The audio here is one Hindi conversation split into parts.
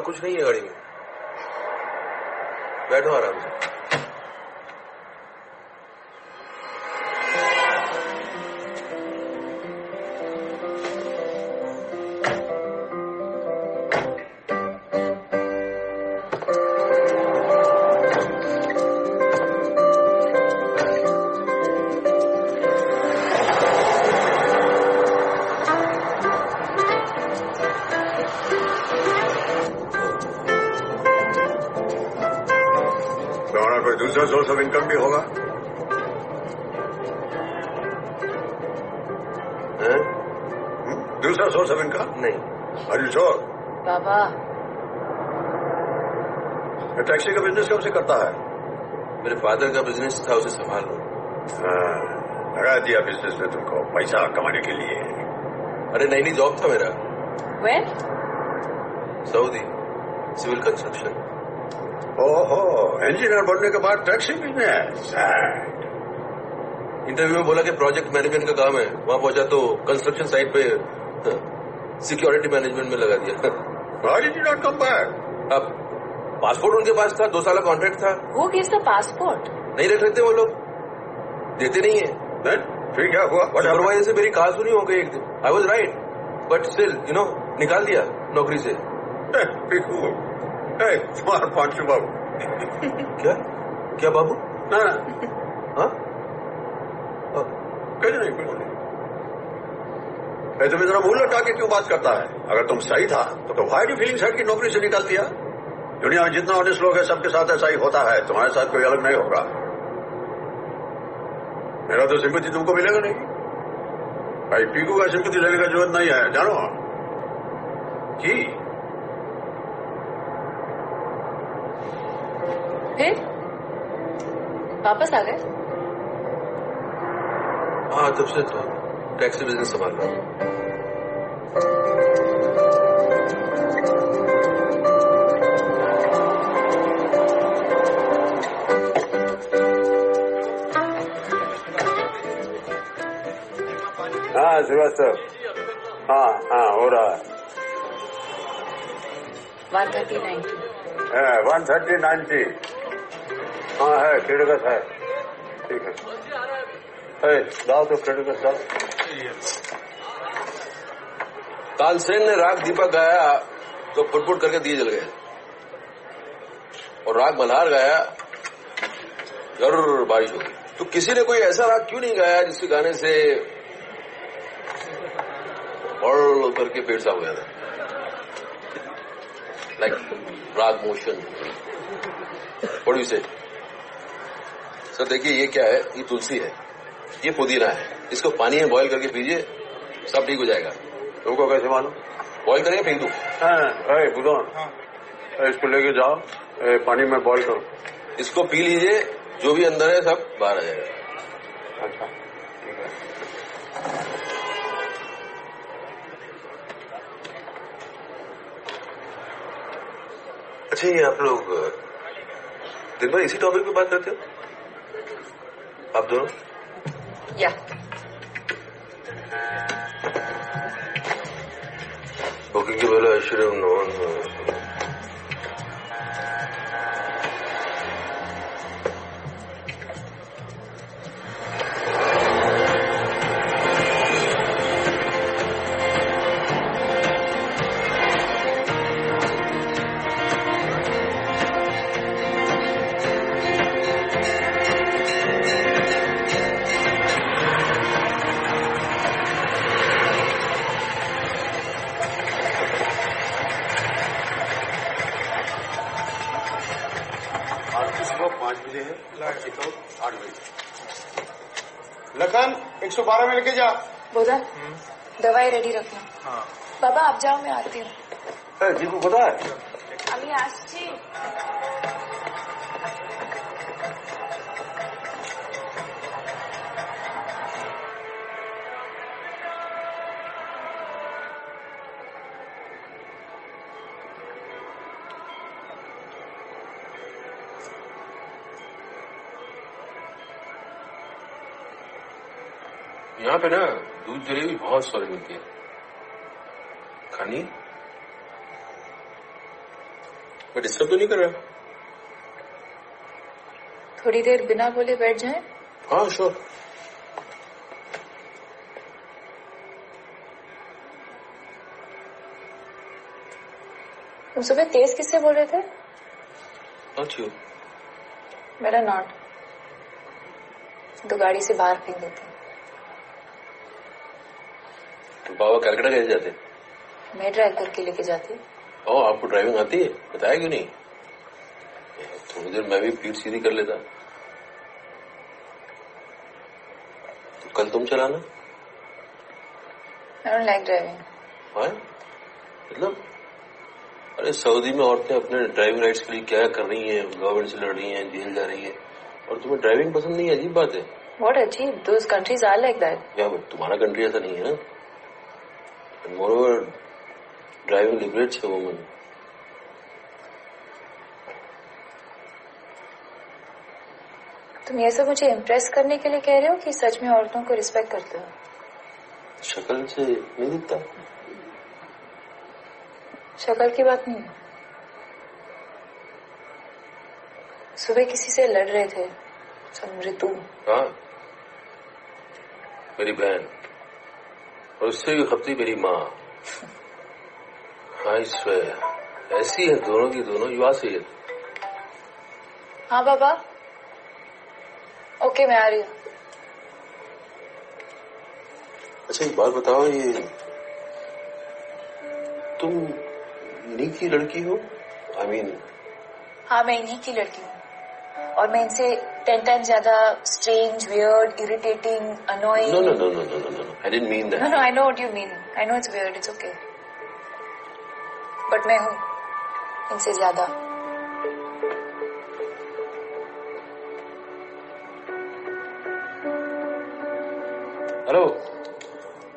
और कुछ नहीं है गाड़ी में। बैठो आराम से। दूसरा सोर्स ऑफ इनकम भी होगा? दूसरा सोर्स ऑफ इनकम नहीं। Are you sure? बाबा टैक्सी का बिजनेस कब से करता है? मेरे फादर का बिजनेस था, उसे संभाल लो। लगा दिया बिजनेस में तुमको पैसा कमाने के लिए। अरे नहीं जॉब था मेरा। Where? Saudi, civil construction. ओहो, इंजीनियर बनने के बाद टैक्सी बिजनेस। इंटरव्यू में बोला कि प्रोजेक्ट मैनेजमेंट का काम है, वहां पहुंचा तो कंस्ट्रक्शन साइट पे सिक्योरिटी मैनेजमेंट में लगा दिया। Why did you not come back? अब पासपोर्ट उनके पास था, 2 साल का कॉन्ट्रैक्ट था। Who gives the passport? नहीं रख लेते वो लोग, देते नहीं है। फिर क्या हुआ? सुपरवाइजर से मेरी कहा सुनी हो गई एक दिन। I was right but still निकाल दिया नौकरी से। तुम्हारा पांचू बाबू। क्या क्या बाबू? ना हाँ कुछ नहीं कुछ नहीं। तुम्हें जरा मुंह लटा के क्यों बात करता है? अगर तुम सही था तो व्हाई डू फीलिंग सैड की नौकरी से निकाल दिया? दुनिया में जितना ऑनेस्ट लोग है सबके साथ ऐसा ही होता है, तुम्हारे साथ कोई अलग नहीं होगा। मेरा तो सिंपैथी तुमको मिलेगा नहीं भाई। पीकू का सिंपैथी लेने का जरूरत नहीं है, जानो कि फिर वापस आ गए? हाँ, तब से तो टैक्सी बिजनेस संभाल रहा हूँ। हाँ श्रीवास्तव, हाँ हो रहा है। 130-90 130-90 हाँ है, क्रेडिट है। ठीक है, जाओ तो क्रेडिट जाओ। तानसेन ने राग दीपक गाया तो फुटफुट करके दिए जल गए, और राग मल्हार गाया जरूर बारिश होगी। तो किसी ने कोई ऐसा राग क्यों नहीं गाया जिसके गाने से और करके पेट साफ हो जाता, लाइक राग मोशन। व्हाट डू से? सर देखिए, ये क्या है? ये तुलसी है, ये पुदीना है, इसको पानी में बॉईल करके पीजिए, सब ठीक हो जाएगा। तुमको कैसे मालूम? बॉईल करेंगे, फेंक दो। बुधन, इसको लेके जाओ, पानी में बॉईल करो, इसको पी लीजिए, जो भी अंदर है सब बाहर आ जाएगा। अच्छा ठीक है। अच्छा, ये आप लोग दिन भर इसी टॉपिक पे बात करते हो, आप दोनों? या बुकिंग के पहले I should have known. Lakhan 112 में लेके जा। बोला दवाई रेडी रखना। हाँ। बाबा आप जाओ, मैं आती हूँ। जी को पता है अभी आसছি। यहाँ पे ना दूध जलेबी बहुत स्वाद मिलती है, खानी? मैं डिस्टर्ब तो नहीं कर रहा? थोड़ी देर बिना बोले बैठ जाएं? हाँ श्योर। तुम सुबह तेज किससे बोल रहे थे? Not you. मेरा नॉट तो गाड़ी से बाहर फेंक देते। तो बाबा कलकत्ता कैसे जाते? मैं ड्राइव करके लेके जाती। ओह, आपको ड्राइविंग आती है? बताया क्यों नहीं? थोड़ी देर मैं भी पीठ सीधी कर लेता। तो कल तुम चलाना। I don't like driving. हाँ मतलब, अरे सऊदी में औरतें अपने ड्राइविंग राइट्स के लिए क्या कर रही हैं, गवर्नमेंट से लड़ रही हैं, जेल जा रही हैं, और तुम्हें ड्राइविंग पसंद नहीं है? अजीब बात है। व्हाट अजीब? Those countries are like that. या तुम्हारा कंट्री ऐसा नहीं है ना। Moreover driving liberates a woman. तुम ये सब मुझे इम्प्रेस करने के लिए कह रहे हो कि सच में औरतों को रिस्पेक्ट करते हो? शक्ल से नहीं दिखता। शक्ल की बात नहीं। सुबह किसी से लड़ रहे थे, ऋतु। हाँ, मेरी बहन, और उससे भी खपती मेरी माँ। हाँ स्वेयर, ऐसी है दोनों की दोनों। युवा से है। हाँ बाबा, ओके मैं आ रही हूँ। अच्छा एक बात बताओ, ये तुम इन्हीं की लड़की हो? I mean. हाँ मैं इन्हीं की लड़की हूँ, और मैं इनसे 10 टाइम्स ज्यादा strange, weird, irritating, annoying. No no no no no no no, I didn't mean that. No no, I know what you mean. I know it's weird, it's okay, but मैं हूँ इनसे ज्यादा। Hello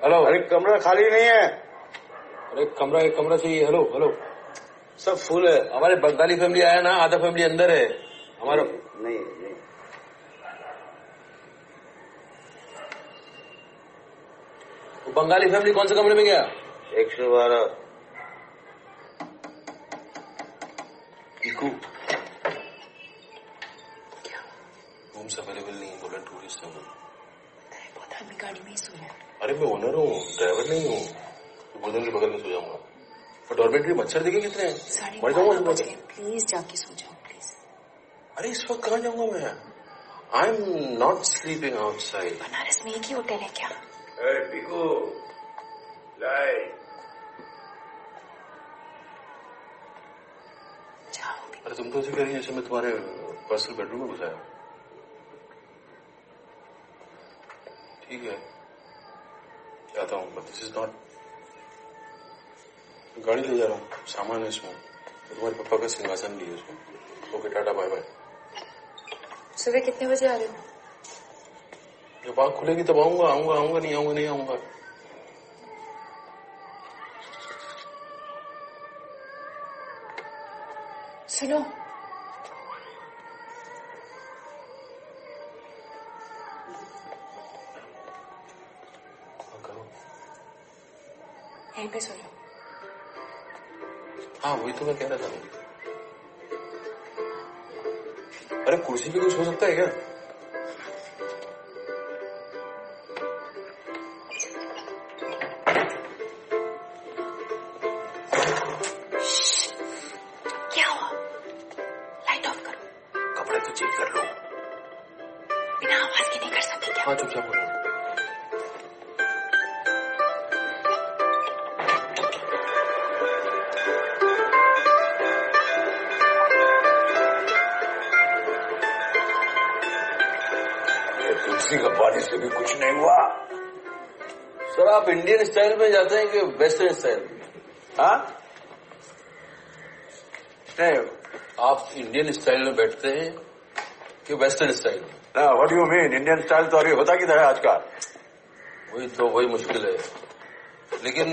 hello. अरे कमरा खाली नहीं है। अरे एक कमरा चाहिए। Hello hello. सब फुल है। हमारे बंगाली फैमिली आया ना, आधा फैमिली अंदर है हमारा। नहीं। वो बंगाली फैमिली कौन से कमरे में गया? 112। इकू रूम्स अवेलेबल नहीं, बोला टूरिस्ट है वो। बहुत आदमी गाड़ी में ही सो रहे हैं। अरे मैं ओनर हूँ, ड्राइवर नहीं हूँ। तो गोदन के बगल में सो जाऊंगा। और डॉर्मेट्री मच्छर देखे कितने हैं? मर जाऊंगा। प्लीज जाके सो जाओ प्लीज। अरे इस वक्त कहाँ जाऊंगा मैं? आई am not sleeping outside. Banaras में एक ही होटल है क्या? पीकू लाइट। जाओ। अरे तुम तो ऐसे कह रही है जैसे मैं तुम्हारे पर्सनल बेडरूम में घुसाया। ठीक है जाता हूँ, बट दिस इज नॉट। गाड़ी ले जा रहा हूँ, सामान है इसमें। तो तुम्हारे पापा का सिंहासन भी है उसमें। Okay tata bye bye. सुबह कितने बजे आ रहे हो? जब आँख खुलेगी तब आऊंगा। नहीं आऊंगा। सुनो, करो। यहीं पे सो जाओ। हाँ वही तो मैं कह रहा था। अरे कुर्सी पे कुछ हो सकता है क्या? क्या हुआ? लाइट ऑफ करो। कपड़े तो चेक कर लो। बिना आवाज के नहीं कर सकती क्या? हाँ चुपचाप बोलो। तुलसी का पानी से भी कुछ नहीं हुआ। सर आप इंडियन स्टाइल में जाते हैं कि वेस्टर्न स्टाइल? हाँ नहीं, आप इंडियन स्टाइल में बैठते हैं कि वेस्टर्न स्टाइल में? ना, what do you mean? Indian style तो अभी होता किधर है आजकल? वही मुश्किल है। लेकिन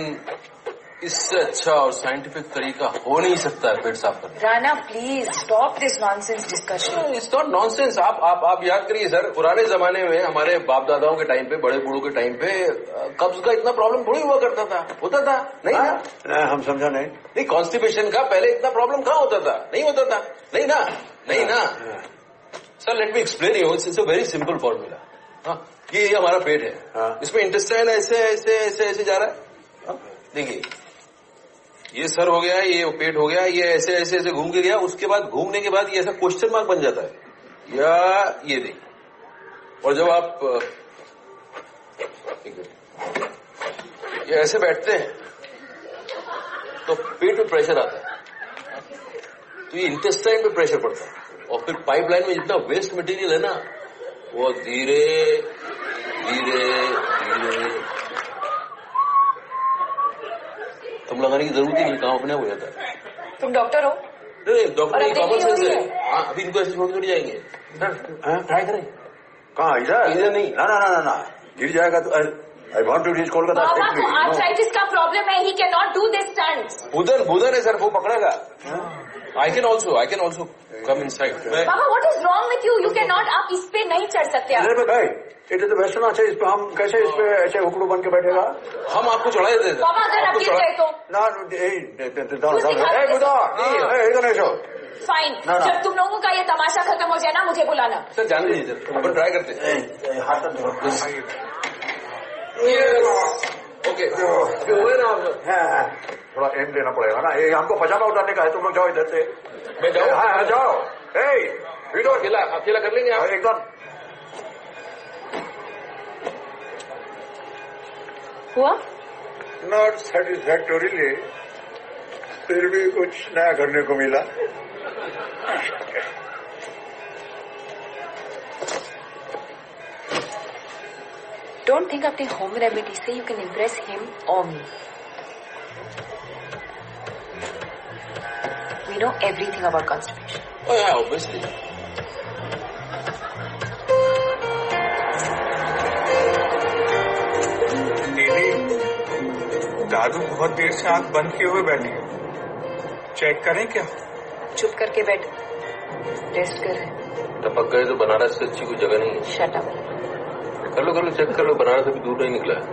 इससे अच्छा और साइंटिफिक तरीका हो नहीं सकता है पेट साफ करने। Rana please stop this nonsense discussion. It's not nonsense. आप याद करिए सर, पुराने जमाने में हमारे बाप दादाओं के टाइम पे, बड़े बूढ़ों के टाइम पे कब्ज का इतना प्रॉब्लम थोड़ी हुआ करता था। होता था नहीं ना? नहीं, हम समझा नहीं। कॉन्स्टिपेशन का पहले इतना प्रॉब्लम कहाँ होता था? नहीं होता था। नहीं ना sir, let me explain you. It's a very simple formula. हाँ, ये हमारा पेट है, इसमें इंटेस्टाइन ऐसे ऐसे ऐसे ऐसे जा रहा है। देखिए, ये सर हो गया, ये पेट हो गया, ये ऐसे ऐसे ऐसे घूम के गया। उसके बाद घूमने के बाद ये ऐसा क्वेश्चन मार्क बन जाता है, या ये देखिए। और जब आप ये ऐसे बैठते हैं तो पेट पे प्रेशर आता है, तो ये इंटेस्टाइन पे प्रेशर पड़ता है, और फिर पाइपलाइन में जितना वेस्ट मटेरियल है ना, वो धीरे धीरे धीरे तुम लगाने की जरूरत ही नहीं, काम अपने हो जाता है। तुम डॉक्टर हो? नहीं, डॉक्टर और कॉमन सेंस है। है। हाँ, अभी इनको ऐसे छोड़ कर जाएंगे। ट्राई करें। कहाँ इधर नहीं। ना गिर जाएगा तो। I want to reach Kolkata. बाबा को आर्थराइटिस का प्रॉब्लम है, he can not do this stunts. Budhan है सर, वो पकड़ेगा। I can also come inside. बाबा what is wrong with you? You can not, आप इस पे नहीं चढ़ सकते। It is the western. अच्छा, इस पे हम कैसे इस पे ऐसे हुकड़ू बन के बैठेगा? हम आपको चढ़ा देते। बाबा अगर आप गिर गए तो? फाइन, जब तुम लोगों का ये तमाशा खत्म हो जाए ना, मुझे बुलाना। सर जान लीजिए सर, अपन ट्राई करते हैं। ओके, अभी हुए ना आप? थोड़ा एम देना पड़ेगा ना। ये हमको पजामा उतारने का है, तुम लोग जाओ इधर से। मैं जाऊँ? हाँ जाओ। अकेला कर लेंगे आप? एकदम। हुआ? नॉट सेटिस्फैक्टोरीली, फिर भी कुछ नया करने को मिला। डोंट थिंक अपने होम रेमेडी से यू कैन इम्प्रेस हिम और me. We know everything about constipation. Oh yeah, obviously. दीदी, दादू बहुत देर से आंख बंद किए हुए बैठे हैं, चेक करें क्या? चुप करके बैठ, टेस्ट कर रहे। टपक गए तो बनारस से अच्छी कोई जगह नहीं है। Shut up. कर लो चेक कर लो, बनारस अभी दूर नहीं निकला है।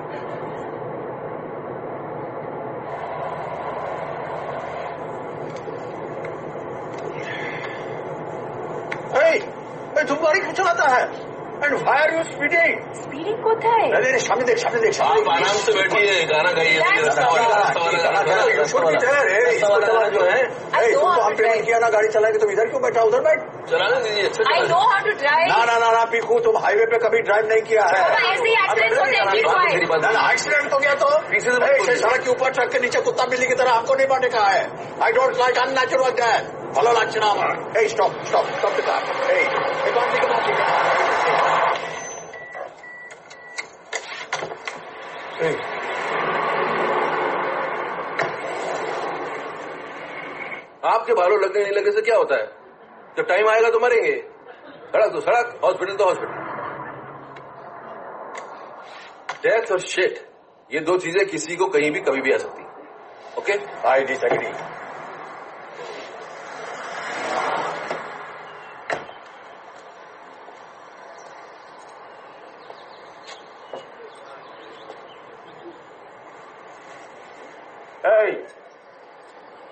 तुम गाड़ी क्यों चलाता है? And why are you speeding? Speeding कोথায়? अरे सामने देख। आप आराम से बैठिए, गाना गाइए। जो है तुमको हम पेमेंट किया ना गाड़ी चलाएंगे, तुम इधर क्यों बैठा? उधर बैठ। चलाने दीजिए। अच्छा I know how to drive. ना पीकू, तुम हाईवे पे कभी ड्राइव नहीं किया है। ऐसे ही एक्सीडेंट होते हैं। एक्सीडेंट हो गया तो सड़क के ऊपर ट्रक के नीचे कुत्ता बिल्ली की तरह हमको नहीं बांधने का है। I don't like unnatural that. Follow Lakshana. Stop the car. आपके बालों लगने नहीं लगे से क्या होता है? जब टाइम आएगा तो मरेंगे। सड़क तो सड़क, हॉस्पिटल तो हॉस्पिटल। डेथ और शिट, ये दो चीजें किसी को कहीं भी कभी भी आ सकती है। Okay, I disagree.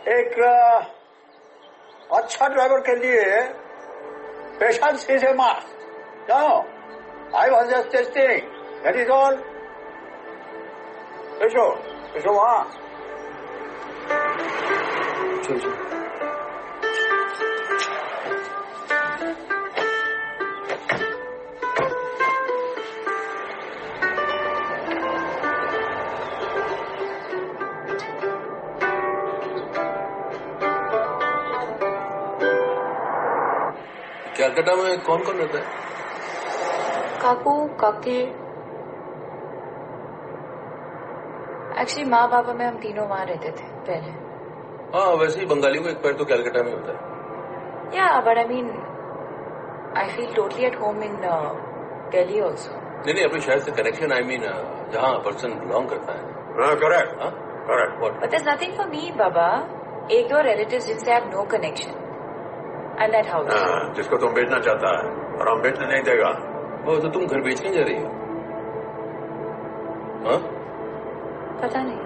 एक अच्छा ड्राइवर के लिए patience is a must. No, I was just testing, that is all. पेशो वहां। चलो कैलकाटा में कौन कौन रहता है? काकू काके, एक्चुअली माँ बाबा में हम तीनों वहां रहते थे पहले। हाँ, वैसे ही बंगाली को एक पैर तो कैलकाटा में होता है। या but I mean I feel totally at home in Delhi also. नहीं, अपने शहर से कनेक्शन, आई मीन जहाँ पर्सन बिलोंग करता है। Correct. Correct. What? But there's nothing for me, Baba. एक दो relatives जिनसे I have no connection. And that house. हाँ, जिसको तुम बेचना चाहता है और हम बेचने नहीं देगा। वो तो तुम घर बेचने जा रही हो? हाँ? पता नहीं।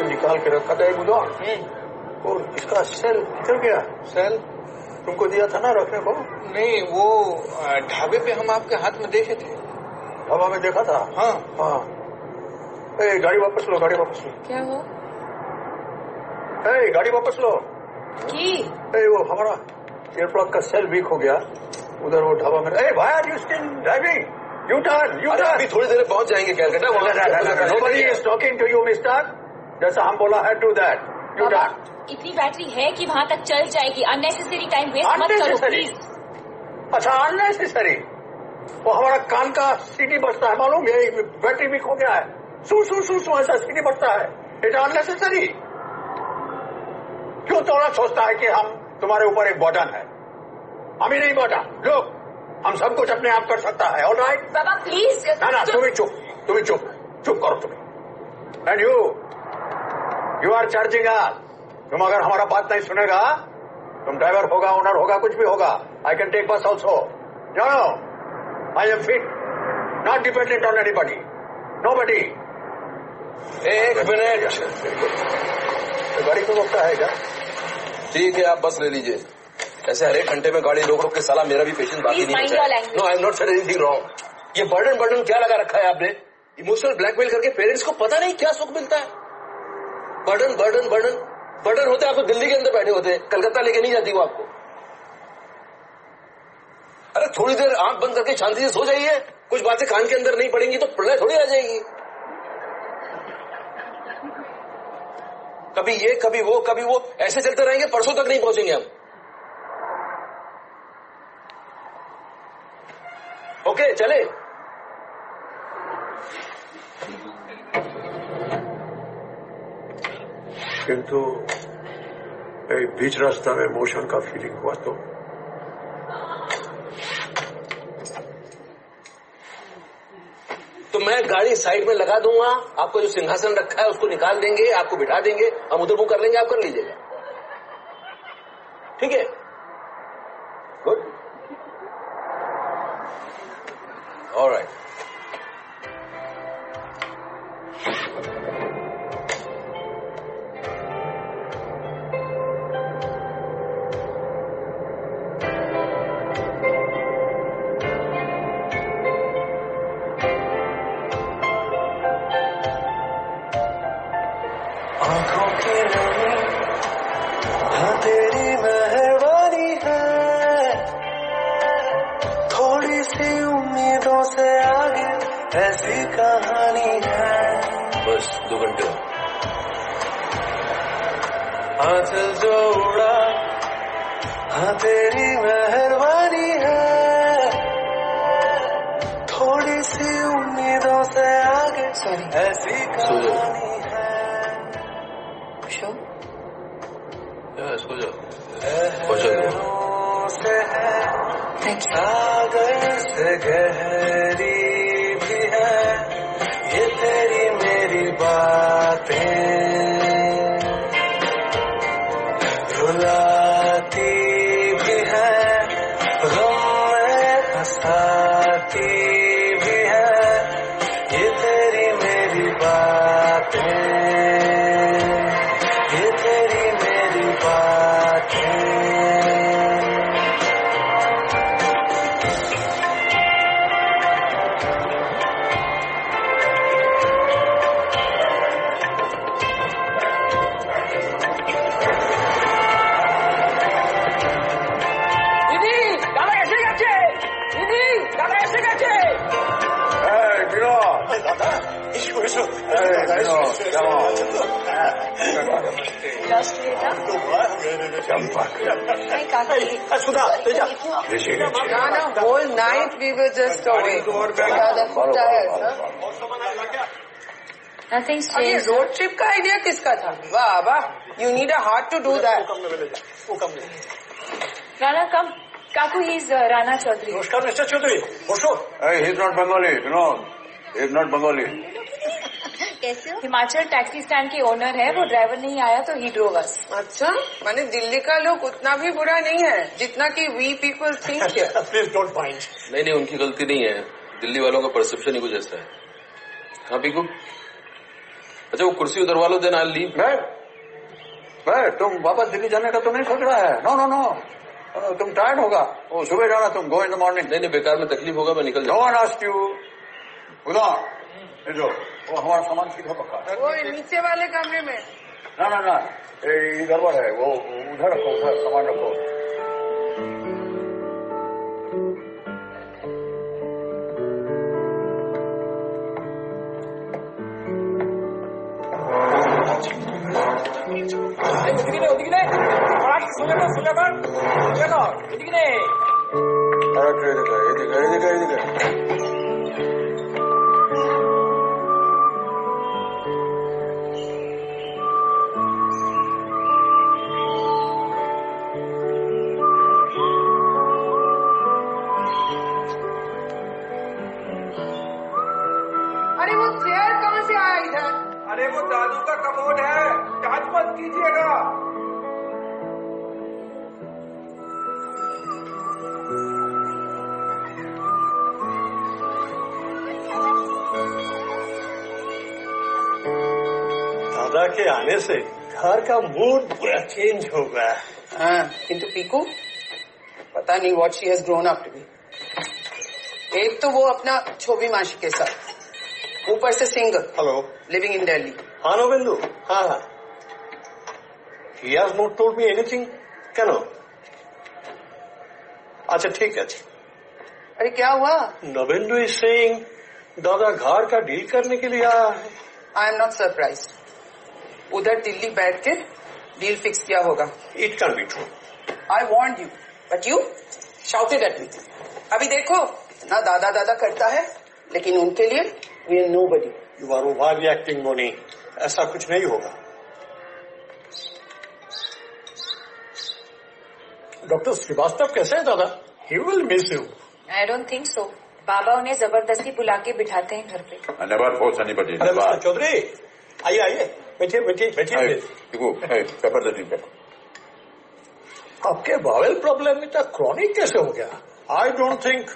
निकाल के रखा था बुधवा और इसका सेल किधर गया? सेल तुमको दिया था ना रखने को? नहीं, वो ढाबे पे हम आपके हाथ में देखे थे। हवा में देखा था? हाँ हाँ। गाड़ी वापस लो, गाड़ी वापस लो। क्या वो? गाड़ी वापस लो। की? वो हमारा एयर प्लग का सेल वीक हो गया उधर वो ढाबा में। भाई are you still driving? U turn, U turn. अभी थोड़ी देर में पहुंच जाएंगे Calcutta. Nobody is talking to you mister. जैसा हम बोला है, डू दैट, यू टर्न। इतनी बैटरी है कि वहां तक चल जाएगी। अननेसेसरी टाइम वेस्ट मत करो प्लीज। अच्छा, अननेसेसरी? वो हमारा कान का सीटी बजता है मालूम है? बैटरी वीक हो गया है, सू सू सू सू ऐसा सीटी बजता है। It unnecessary. क्यों थोड़ा सोचता है कि हम तुम्हारे ऊपर एक बर्डन है? हम ही नहीं बर्डन, लोग हम सब कुछ अपने आप कर सकता है। All right Baba please. ना तुम ही चुप करो तुम्हें। एंड यू आर चार्जिंग अस। तुम अगर हमारा बात नहीं सुनेगा, तुम ड्राइवर होगा, ओनर होगा, कुछ भी होगा, I can take bus also. No, I am fit, not dependent on anybody, nobody. एक मिनट, गाड़ी को रोकता है क्या? ठीक है, आप बस ले लीजिए। ऐसे हर एक घंटे में गाड़ी रोक के साला मेरा भी पेशेंस बाकी नहीं बचा। No, I am not said anything wrong. ये बर्डन क्या लगा रखा है आपने? इमोशनल ब्लैकमेल करके पेरेंट्स को पता नहीं क्या सुख मिलता है। बर्डन होते आप तो दिल्ली के अंदर बैठे होते, कलकत्ता लेके नहीं जाती वो आपको। अरे थोड़ी देर आंख बंद करके शांति से सो जाइए। कुछ बातें कान के अंदर नहीं पड़ेंगी तो प्रलय थोड़ी आ जाएगी। कभी ये कभी वो ऐसे चलते रहेंगे, परसों तक नहीं पहुंचेंगे हम। ओके चले। किंतु बीच रास्ता में मोशन का फीलिंग हुआ तो मैं गाड़ी साइड में लगा दूंगा। आपको जो सिंहासन रखा है उसको निकाल देंगे, आपको बिठा देंगे, हम उधर वो कर लेंगे, आप कर लीजिएगा। ठीक है, गुड, ऑलराइट। आंखों की नमी हाँ तेरी मेहरबानी है, थोड़ी सी उम्मीदों से आगे ऐसी कहानी है। बस 2 घंटे। आंचल जो उड़ा हाँ तेरी मेहरबानी है, थोड़ी सी उम्मीदों से आगे ऐसी कहानी है। सो जाओ, पहुंचा सागर से गहरी भी है ये तेरी मेरी बातें, रुलाती भी है गम में हंसाती भी है ये तेरी मेरी बातें, ये तेरी मेरी बातें। सुधा whole night we were just away. Nothing's ये changed. रोड ट्रिप का आइडिया किसका था? वाह वाह, you need a heart to do that. Rana, come. Kaku, he's Rana Chaudhary. नमस्कार मिस्टर चौधरी, बोलो। Hey, he's not Bengali, you know. He's not Bengali. कैसे हो? हिमाचल टैक्सी स्टैंड के ओनर है, वो ड्राइवर नहीं आया तो ही ड्रोव अस। अच्छा, माने दिल्ली का लोग उतना भी बुरा नहीं है जितना कि we people think है। Please don't mind. नहीं, उनकी गलती नहीं है, दिल्ली वालों का परसेप्शन ही कुछ ऐसा है। हाँ पीकू, अच्छा वो कुर्सी उधरवा लो, देन आई लीव। मैं तुम वापस दिल्ली जाने का तो नहीं सोच रहा है? नो नो नो, तुम टायर्ड होगा, वो सुबह जाना, तुम गो इन द मॉर्निंग। नहीं, बेकार में तकलीफ होगा, मैं निकल नो वन आस्क्ड यू। जो वो हमारा सामान सीधा पक्का है। वो नीचे वाले कमरे में। ना इधर पर है, वो उधर रखो, उधर सामान रखो। अरे वो चेयर कहाँ से आया इधर? अरे वो दादू का कमोड है, टच मत कीजिएगा। दादा के आने से घर का मूड पूरा चेंज हो गया। हाँ, किंतु पीकू पता नहीं what she has grown up to be. एक तो वो अपना छोबी माशी के साथ, ऊपर से single, hello, living in Delhi. हाँ नवेंदु, हाँ। He has not told me anything. क्या नो? अच्छा ठीक है। अरे क्या हुआ? नवेंदु is saying दादा घर का डील करने के लिए आया है। आई एम नॉट सरप्राइज। उधर दिल्ली बैठ के डील फिक्स किया होगा। It can be true. I want you, but you shouted at me. अभी देखो ना, दादा दादा करता है, लेकिन उनके लिए we are nobody. You are overreacting, Moni. ऐसा कुछ नहीं होगा। डॉक्टर श्रीवास्तव कैसे है दादा? He will miss you. I don't think so. बाबा उन्हें जबरदस्ती बुला के बिठाते हैं घर पे। I never force anybody. अरे मिस्टर चौधरी, आइए बैठिए। पेपर दे दी। आपके बावेल प्रॉब्लम में तो क्रॉनिक कैसे हो गया? आई डोंट थिंक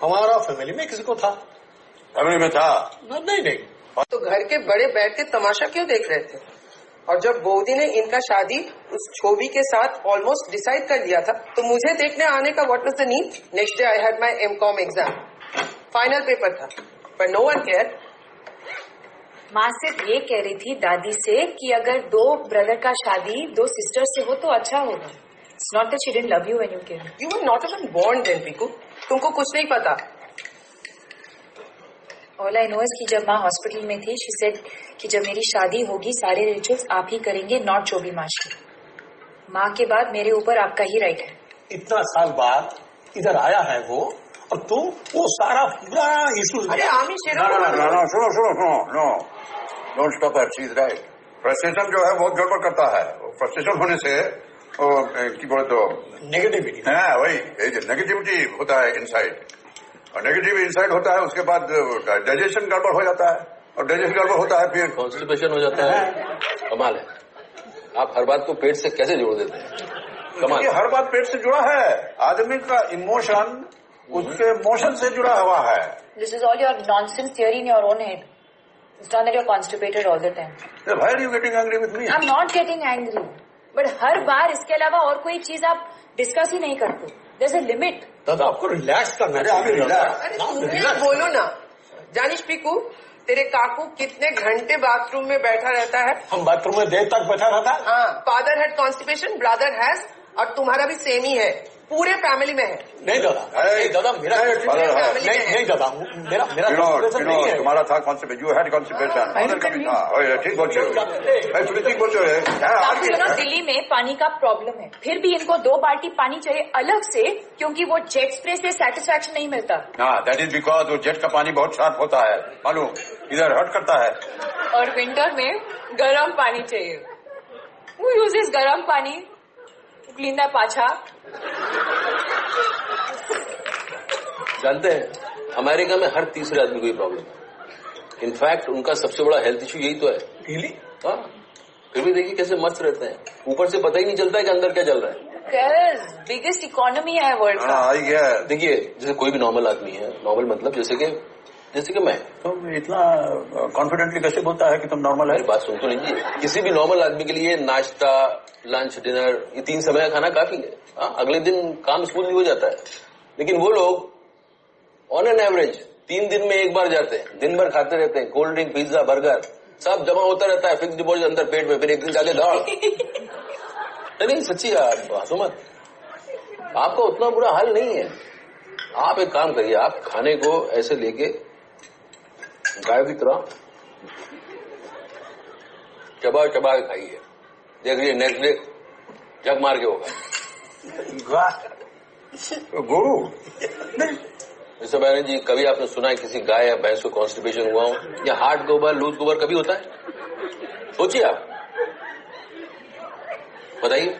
हमारा फैमिली में किसी को था। फैमिली में था? नहीं। तो घर के बड़े बैठ के तमाशा क्यों देख रहे थे? और जब बोदी ने इनका शादी उस छोबी के साथ ऑलमोस्ट डिसाइड कर लिया था, तो मुझे देखने आने का what was the need? Next day I had my MCom exam, final paper था, पर नो वन केयर। माँ सिर्फ ये कह रही थी दादी से कि अगर दो ब्रदर का शादी दो सिस्टर से हो तो अच्छा होगा। It's not that she didn't love you when you came. You were not even born then, Piku. तुमको कुछ नहीं पता। All I know is कि जब माँ हॉस्पिटल में थी, she said कि जब मेरी शादी होगी सारे रिचुअल्स आप ही करेंगे, नॉट चोबी माशी। माँ के बाद मेरे ऊपर आपका ही राइट है। इतना साल बाद इधर आया है वो, और तुम वो सारा पूरा इशू। अरे आमी शेरो, No, सुनो, don't stop her, she is right. Frustration जो है बहुत गड़बड़ करता है। फ्रस्ट्रेशन होने से की बोले तो नेगेटिविटी। हाँ वही, नेगेटिविटी होता है इनसाइड, और नेगेटिव इनसाइड होता है, उसके बाद डाइजेशन गड़बड़ हो जाता है, और डाइजेशन गड़बड़ होता है फिर कॉन्स्टिपेशन हो जाता है। कमाल है, आप हर बात को पेट से कैसे जोड़ देते हैं? कमाल। हर बात पेट से जुड़ा है। आदमी का इमोशन उसके मोशन से जुड़ा हुआ है। This is all your nonsense theory in your own head. It's not that you're constipated all the time. Why are you getting angry with me? I'm not getting angry. But हर बार इसके अलावा और कोई चीज आप डिस्कस ही नहीं करते। There's a limit. दादा आपको रिलैक्स करना अरे तुम्हें बोलो ना। जानिश पीकू, तेरे काकू कितने घंटे बाथरूम में बैठा रहता है? हम बाथरूम में देर तक बैठा रहता है। हाँ, father had constipation, brother has, और तुम्हारा भी सेम ही है। पूरे फैमिली में है। नहीं दादा, नहीं दादा, मेरा नहीं दादा, मेरा नहीं है। तुम्हारा था कॉन्स्टिपेशन, यू हैड कॉन्स्टिपेशन, ठीक बोलते हो, तुम्हें ठीक बोलते हो। दिल्ली में पानी का प्रॉब्लम है, फिर भी इनको 2 बाल्टी पानी चाहिए अलग से, क्योंकि वो जेट स्प्रे से सेटिस्फैक्शन नहीं मिलता। हाँ, दैट इज बिकॉज वो जेट का पानी बहुत शार्प होता है, मालूम, इधर हर्ट करता है। और विंटर में गर्म पानी चाहिए। Who uses गर्म पानी? क्लीन द पाछा। जानते हैं अमेरिका में हर तीसरे आदमी को ये प्रॉब्लम है। इनफैक्ट उनका सबसे बड़ा हेल्थ इश्यू यही तो है। Really? हाँ, फिर भी देखिए कैसे मस्त रहते हैं, ऊपर से पता ही नहीं चलता है कि अंदर क्या चल रहा है। बिगेस्ट इकोनॉमी है वर्ल्ड का। देखिए जैसे कोई भी नॉर्मल आदमी है, नॉर्मल मतलब जैसे कि मैं, तुम इतना कॉन्फिडेंटली कैसे बोलता है कि तुम नॉर्मल है? बात सुन तो लीजिए, किसी भी नॉर्मल आदमी के लिए नाश्ता, लंच, डिनर, ये 3 समय का खाना काफी है। हाँ, अगले दिन काम स्मूथली हो जाता है। लेकिन वो लोग ऑन एन एवरेज 3 दिन में 1 बार जाते हैं, दिन भर खाते रहते हैं, कोल्ड ड्रिंक, पिज्जा, बर्गर सब जमा होता रहता है, फिक्स डिपॉजिट अंदर पेट में, फिर एक दिन जाके दौड़। नहीं सच्ची बात मत, आपका उतना बुरा हाल नहीं है। आप एक काम करिए, आप खाने को ऐसे लेके गाय की तरह चबा चबा के खाइए, देख लीजिए नेक्स्ट डे जग मार के होगा। गुरु मिस्टर बैनर्जी, कभी आपने सुना है किसी गाय या भैंस को कॉन्स्टिपेशन हुआ हो, या हार्ट गोबर, लूज गोबर कभी होता है? सोचिए आप, बताइए।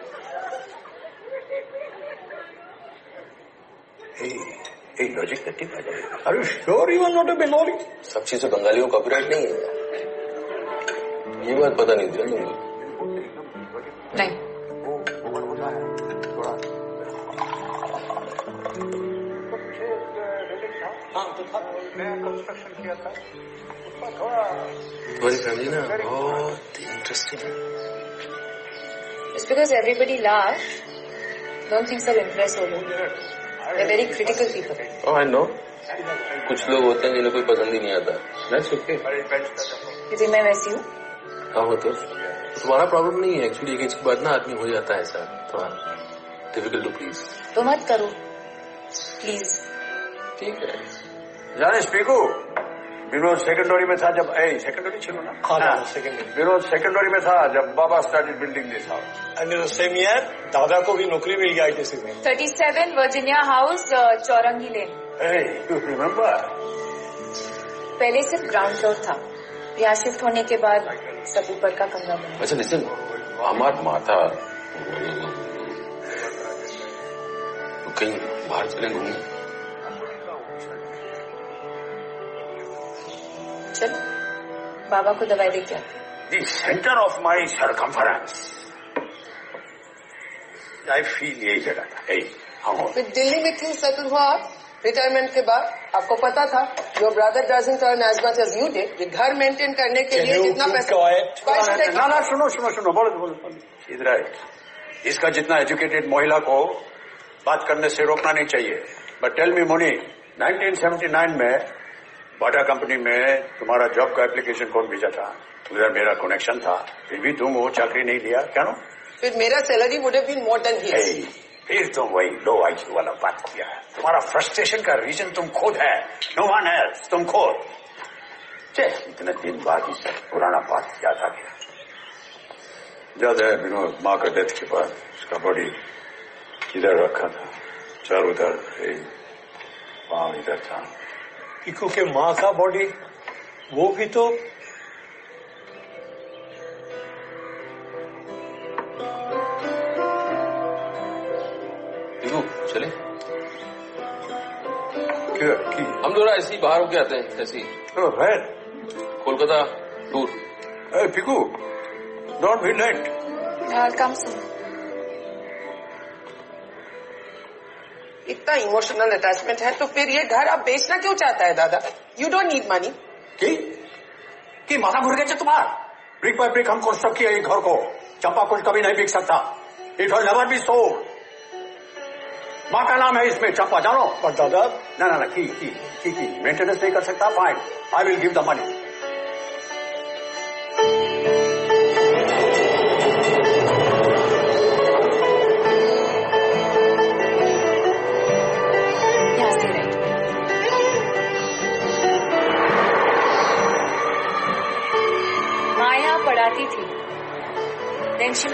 लॉजिक ठीक है। Are you sure you are not a Bengali? सब चीजें बंगालियों का कॉपीराइट नहीं है, ये बात पता नहीं थी तुमको? नहीं। कंस्ट्रक्शन किया था, तुम्हारी फैमिली ना बहुत इंटरेस्टिंग है। It's because everybody laughs. Don't think सब impress हो लोग। They're very critical people. Oh, I know. कुछ लोग होते हैं जिन्हें कोई पसंद ही नहीं आता। That's okay. क्योंकि मैं वैसी हूँ। हाँ हो तो तुम्हारा प्रॉब्लम नहीं है एक्चुअली, एक एज के बाद ना आदमी हो जाता है ऐसा थोड़ा डिफिकल्ट टू प्लीज। तो मत करो प्लीज। ठीक है। जाने स्पीकू, विनोद सेकेंडरी में था जब, सेकेंडरी चलो ना, हाँ सेकेंडरी। विनोद सेकेंडरी में था जब बाबा started building this house. And in the same year दादा को भी नौकरी मिल गया ITC में। 37 Virginia house, Chowringhee lane. You remember? पहले सिर्फ ग्राउंड फ्लोर था, यहाँ शिफ्ट होने के बाद सब ऊपर का कमरा बना। अच्छा लिसन, हमार माता कहीं बाहर चले घूमने? चलो बाबा को दवाई दे क्या? The centre of my circumference I feel यही जगह था। फिर दिल्ली में क्यों सेटल हुआ आप रिटायरमेंट के बाद? आपको पता था your brother doesn't earn as much as you did. ये घर मेंटेन करने के लिए जितना पैसा। ना सुनो बोलो। इज राइट, इसका जितना एजुकेटेड महिला को बात करने से रोकना नहीं चाहिए। बट टेल मी मोनी, 1979 में बाटा कंपनी में तुम्हारा जॉब का एप्लीकेशन कौन भेजा था? उधर मेरा कनेक्शन था, फिर भी तुम वो चाकरी नहीं लिया, क्या नो? फिर मेरा salary would have been more than his. फिर तुम वही लो IQ वाला बात किया। तुम्हारा फ्रस्ट्रेशन का रीजन तुम खुद है, नो वन एल्स, तुम खुद। इतने दिन बाद ही सब पुराना बात याद आ गया। याद है विनोद, माँ का डेथ के बाद उसका बॉडी इधर रखा था, चारों तरफ पाँव इधर था। पिकू के माँ का बॉडी, वो भी तो पिकू चले, क्या हम थोड़ा ऐसे ही बाहर होके आते हैं, ऐसे ही Kolkata tour. Piku, don't be late. Come सुन। इतना इमोशनल अटैचमेंट है तो फिर ये घर आप बेचना क्यों चाहता है दादा? You don't need money. कि माथा घुर गया तुम्हारा? ब्रिक बाय ब्रिक हम कंस्ट्रक्ट किया ये घर को। चंपा कुछ कभी नहीं बिक सकता। It will never be sold. माँ का नाम है इसमें चंपा, जानो? पर दादा ना की मेंटेनेंस नहीं कर सकता, fine, I will give the money.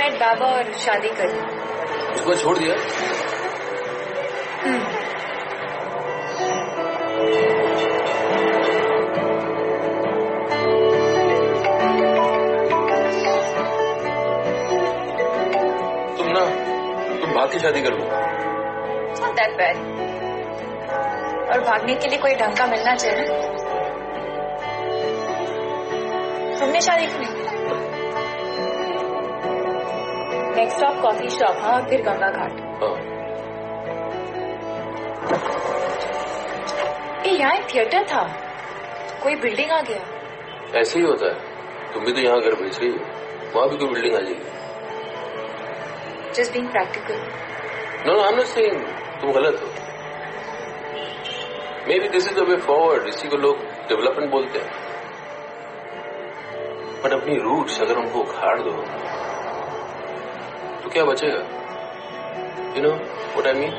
Decide बाबा और शादी कर दी। उसको छोड़ दिया? तुम भाग की शादी कर लो। Not that bad. और भागने के लिए कोई ढंग का मिलना चाहिए ना। तुमने शादी क्यों नहीं? नेक्स्ट स्टॉप कॉफी शॉप, हाँ, और फिर गंगा घाट। हाँ। यहाँ एक थिएटर था, कोई बिल्डिंग आ गया। ऐसे ही होता है, तुम भी तो यहाँ घर बेच रही हो, वहां भी कोई बिल्डिंग आ जाएगी। Just being practical. No, I'm not saying तुम गलत हो। Maybe this is the way forward, इसी को लोग डेवलपमेंट बोलते हैं। पर अपनी रूट्स अगर उनको उखाड़ दो तो क्या बचेगा? You know what I mean?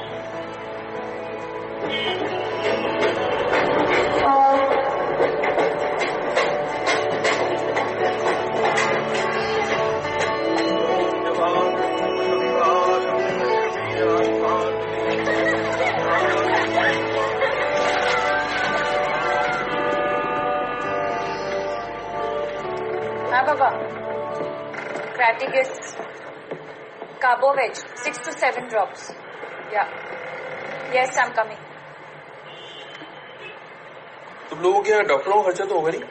हाँ बाबा, Cratagus, Carbo Veg, 6 to 7 drops. Yeah. Yes, I'm coming. तुम लोगों के यहाँ डॉक्टरों का खर्चा तो होगा नहीं?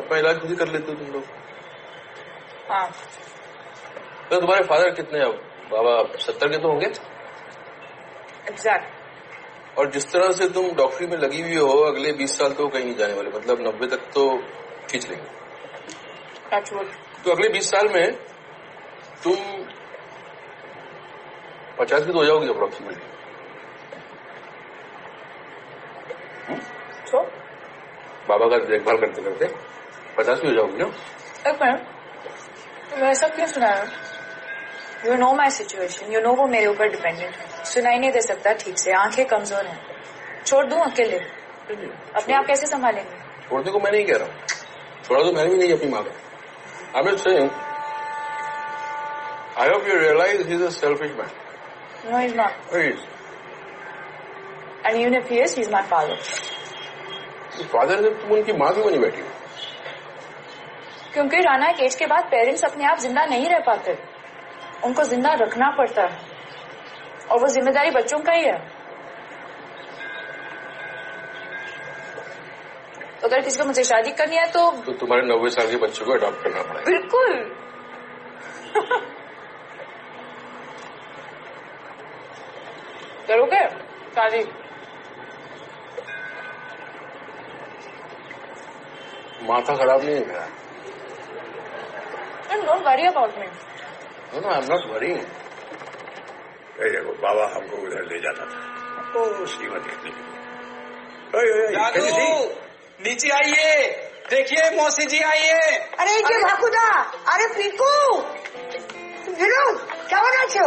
अपना इलाज खुद ही कर लेते हो तुम लोग। हाँ। तो तुम्हारे फादर कितने अब? बाबा 70 के तो होंगे? एग्जैक्ट। और जिस तरह से तुम डॉक्टरी में लगी हुई हो, अगले 20 साल तो कहीं नहीं जाने वाले, मतलब 90 तक तो खींच लेंगे। तो अगले 20 साल में तुम 50 की तो हो जाओगी अप्रोक्सीमेटली। तो बाबा का देखभाल करते करते 50 की हो जाओगी ना? एक मिनट, तुम ऐसा क्यों सुना रहे हो? You know my situation, you know वो मेरे ऊपर डिपेंडेंट है, सुनाई नहीं दे सकता ठीक से, आंखें कमजोर हैं, छोड़ दूं अकेले? अपने आप कैसे संभालेंगे? छोड़ने को मैं नहीं कह रहा हूँ, छोड़ा तो मैंने भी नहीं अपनी माँ को। I'm just saying, I hope you realize he's a selfish man. No, he's not. He is. And even if he is, he's my father. Father से तुम उनकी माँ क्यों बनी बैठी हो? क्योंकि राना एक एज के बाद पेरेंट्स अपने आप जिंदा नहीं रह पाते, उनको जिंदा रखना पड़ता है, और वो जिम्मेदारी बच्चों का ही है। अगर किसी को मुझे शादी करनी है तो तुम्हारे 90 साल के बच्चों को अडॉप्ट करना पड़ेगा। बिल्कुल। करोगे शादी? माथा खराब नहीं है मेरा। Don't worry about me. No, I'm not worrying. देखो बाबा हमको उधर ले जाना था, ओ श्रीमती नीचे आइए, देखिए मौसी जी आइए। अरे ये भाकुदा, अरे पीकू, विनोद क्या बना छो?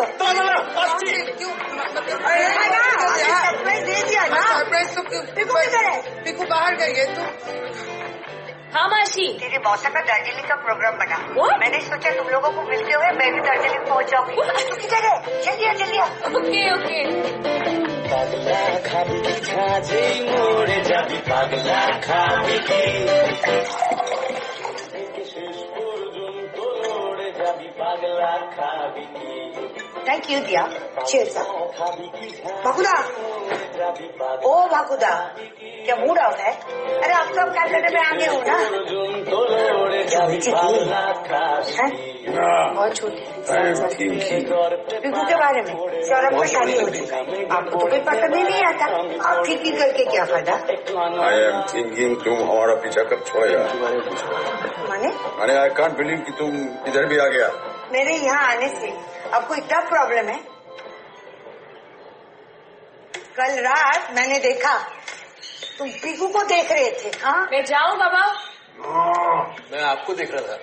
सरप्राइज दे दिया ना? सरप्राइज तो पीकू किधर है? पीकू बाहर गई है। तो हाँ मासी, तेरे मौसा का दार्जिलिंग का प्रोग्राम बना, मैंने सोचा तुम लोगों को मिलते हुए मैं भी दार्जिलिंग पहुंच जाऊंगी। तू किधर है? जल्दी आ जल्दी आ। Okay okay. पागला खाबी छाजे मोड़े जाबी पागला खाबी की जाबी पागला खाबी की। थैंक यू दिया, चीयर्स। भाकुदा, ओ भाकुदा, क्या मूड ऑफ है? अरे आप तो अब कलकत्ते में आगे हो ना? बहुत छोटी। पीकू के बारे में सौरभ को शादी हो चुका है, आपको तो कोई पसंद ही नहीं आता, आप ठीक करके क्या फायदा? आई एम थिंकिंग तुम हमारा पीछा कब छोड़ेगा? माने आई कांट बिलीव कि तुम इधर भी आ गया। मेरे यहाँ आने से आपको इतना प्रॉब्लम है? कल रात मैंने देखा तुम पीकू को देख रहे थे। हाँ, मैं जाऊँ बाबा? मैं आपको देख रहा था।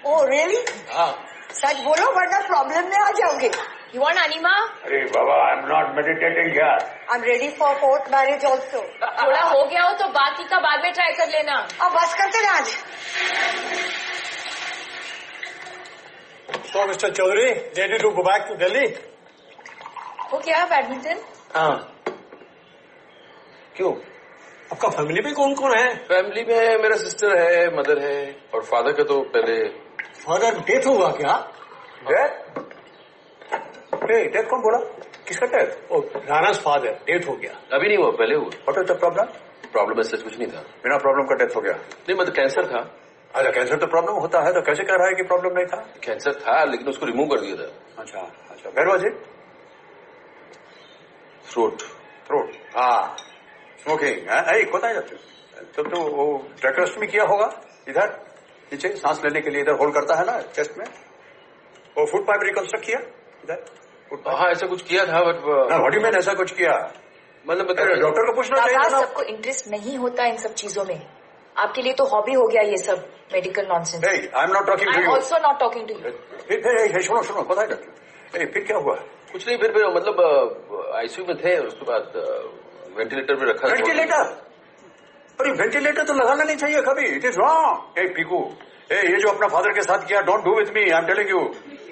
Oh really? हाँ। सच बोलो वरना प्रॉब्लम में आ जाओगे। You want Anima? अरे बाबा, आई एम नॉट मेडिटेटिंग यार। I am ready for fourth marriage also. थोड़ा हो गया हो तो बाकी का बाद में ट्राई कर लेना। अब बस करते ना आज। So, Mr. Chaudhary, ready to go back to Delhi? वो क्या बैडमिंटन? हाँ, क्यों? आपका फैमिली में कौन कौन है? फैमिली में मेरा सिस्टर है, मदर है, और फादर का तो पहले। फादर डेथ हुआ क्या? डेथ? डेथ कौन बोला? किसका डेथ? राना's फादर डेथ हो गया। अभी नहीं हुआ, पहले हुआ। What is the problem? Problem में सच कुछ नहीं था। बिना प्रॉब्लम का डेथ हो गया? नहीं, मतलब कैंसर था। अच्छा, कैंसर तो प्रॉब्लम होता है, तो कैसे कह रहा है कि प्रॉब्लम नहीं था? कैंसर था, लेकिन उसको रिमूव कर दिया था। अच्छा अच्छा, वेयर वाज इट? थ्रोट। हाँ, स्मोकिंग है। बताया तो वो ट्रैकेस्टमी किया होगा इधर नीचे, सांस लेने के लिए इधर होल्ड करता है ना चेस्ट में, वो फुट पाइप रिकंस्ट्रक्ट किया इधर। हाँ, ऐसा कुछ किया था, but what do you mean ऐसा कुछ किया? मतलब डॉक्टर को पूछना चाहिए ना। सबको इंटरेस्ट नहीं होता इन सब चीजों में। आपके लिए तो हॉबी हो गया ये सब medical nonsense. I am not talking to you. Also not talking to you. फिर सुनो पता है फिर क्या हुआ? कुछ नहीं, फिर मतलब आईसीयू में थे, उसके बाद वेंटिलेटर पे रखा। वेंटिलेटर? अरे वेंटिलेटर तो लगाना नहीं चाहिए कभी, इट इज रॉन्ग। पीकू, ये जो अपना फादर के साथ किया, don't do with me, I am telling you.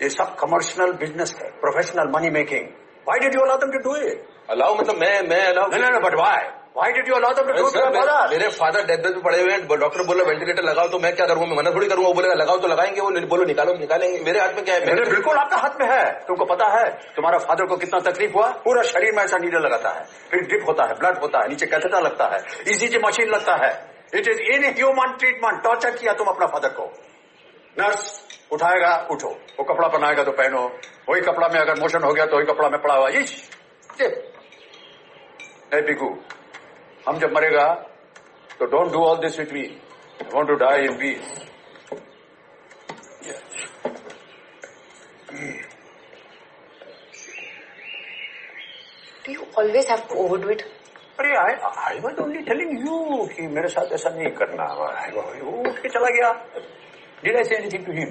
ये सब कमर्शियल बिजनेस है, professional money making. Why did you allow them to do it? Allow मतलब मैं अलाउ नहीं, but why did you allow them to do it? मेरे फादर डेथ बेड पे पड़े हुए हैं, डॉक्टर बोला वेंटिलेटर लगाओ, तो मैं क्या करूंगा? मैं मना थोड़ी करूंगा। वो बोलेगा लगाओ तो लगाएंगे, वो बोलो निकालेंगे। मेरे हाथ में क्या है? मेरे बिल्कुल आपका हाथ में है। तुमको पता है तुम्हारा फादर को कितना तकलीफ हुआ? पूरा शरीर में ऐसा नीडल लगाता है, फिर ड्रिप होता है, ब्लड होता है, नीचे कैथेटर लगता है, ईसीजी मशीन लगता है। It is in human treatment. Torture किया तुम अपना फादर को। नर्स उठाएगा, उठो, वो कपड़ा पहनाएगा तो पहनो, वही कपड़ा में अगर मोशन हो गया तो वही कपड़ा में पड़ा हुआ। पीकू, हम जब मरेगा तो don't do all this with me. I want to die in peace. Do you always have to overdo it? अरे I was only telling you कि मेरे साथ ऐसा नहीं करना। वो उठ के चला गया। Did I say anything to him?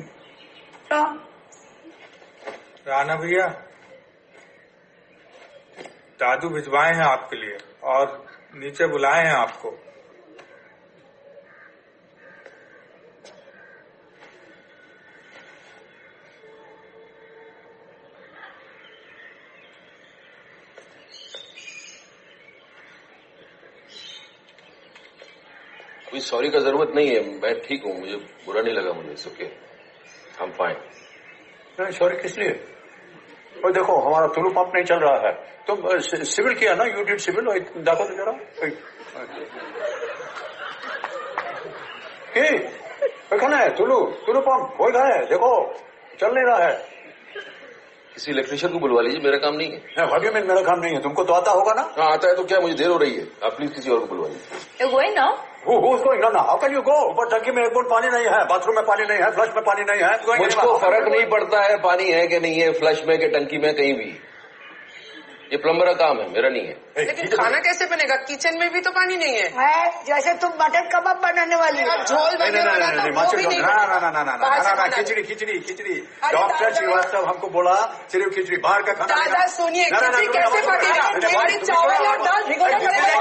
Rana भैया, दादू भिजवाए हैं आपके लिए और नीचे बुलाए हैं आपको। अभी सॉरी का जरूरत नहीं है, मैं ठीक हूँ, मुझे बुरा नहीं लगा, मुझे ओके, आई एम फाइन। नहीं, सॉरी किस लिए? और देखो हमारा तुलू पंप नहीं चल रहा है। तुम सिविल किया ना, यू डिड सिविल। देखो तो जरा कौन है? तुलू पंप वही है, देखो चल नहीं रहा है। किसी इलेक्ट्रिशियन को बुलवा लीजिए, मेरा काम नहीं है। भाभी में मेरा काम नहीं है, तुमको तो आता होगा ना? हाँ आता है, तो क्या मुझे देर हो रही है? आप प्लीज किसी और को बुलवा लीजिए। You're going now? Who's going now? How can you go? ऊपर टंकी में एक बूंद पानी नहीं है, बाथरूम में पानी नहीं है, फ्लश में पानी नहीं है। मुझको फर्क नहीं पड़ता है पानी है कि नहीं है, फ्लश में कि टंकी में, कहीं भी। ये प्लम्बर का काम है, मेरा नहीं है। लेकिन खाना कैसे बनेगा? किचन में भी तो पानी नहीं है। जैसे तुम मटन कबाब बनाने वाली हो। झोल बनने वाला तो वो भी नहीं ना, खिचड़ी। डॉक्टर श्रीवास्तव हमको बोला सिर्फ खिचड़ी, बाहर का खाना। दादा सुनिए, खिचड़ी कैसे पकेगा? हमारी चावल और दाल भिगोना पड़ेगा।